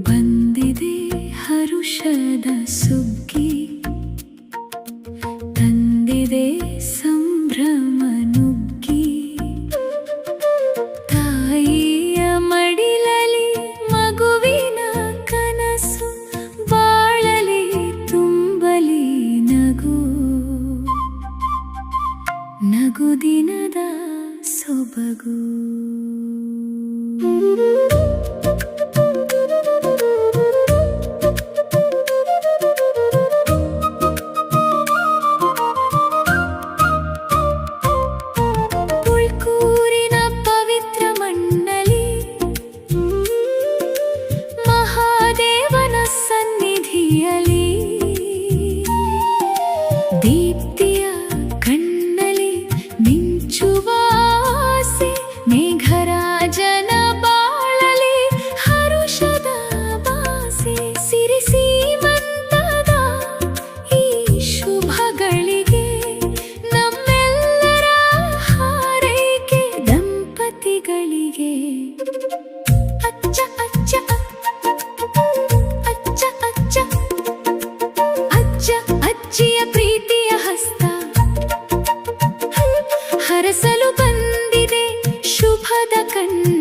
ಬಂದಿದೆ ಹರುಷದ ಸುಗ್ಗಿ, ತಂದಿದೆ ಸಂಭ್ರಮ ನುಗ್ಗಿ. ತಾಯಿಯ ಮಡಿಲಲಿ ಮಗುವಿನ ಕನಸು, ಬಾಳಲಿ ತುಂಬಲಿ ನಗು, ನಗು ದಿನದ ಸೊಬಗು. ದೀಪ್ತಿಯ ಕಣ್ಣಲಿ ಮಿಂಚುವ ಆಸೆ, ಮೇಘರಾಜನ ಬಾಳಲಿ ಹರುಷದ ಬಾಸೆ. ಸಿರಿ ಸೀಮಂತದ ಈ ಶುಭಗಳಿಗೆ ನಮ್ಮೆಲ್ಲರ ಹಾರೈಕೆ ದಂಪತಿಗಳಿಗೆ. ಅಚ್ಚ ಅಚ್ಚ ಅಚ್ಚ ಅಚ್ಚ ಅಜ್ಜ ಅಜ್ಜಿಯ ಪ್ರೀತಿಯ ಹಸ್ತ ಹರಸಲು ಬಂದಿದೆ ಶುಭದ ಕಣ್ಣ.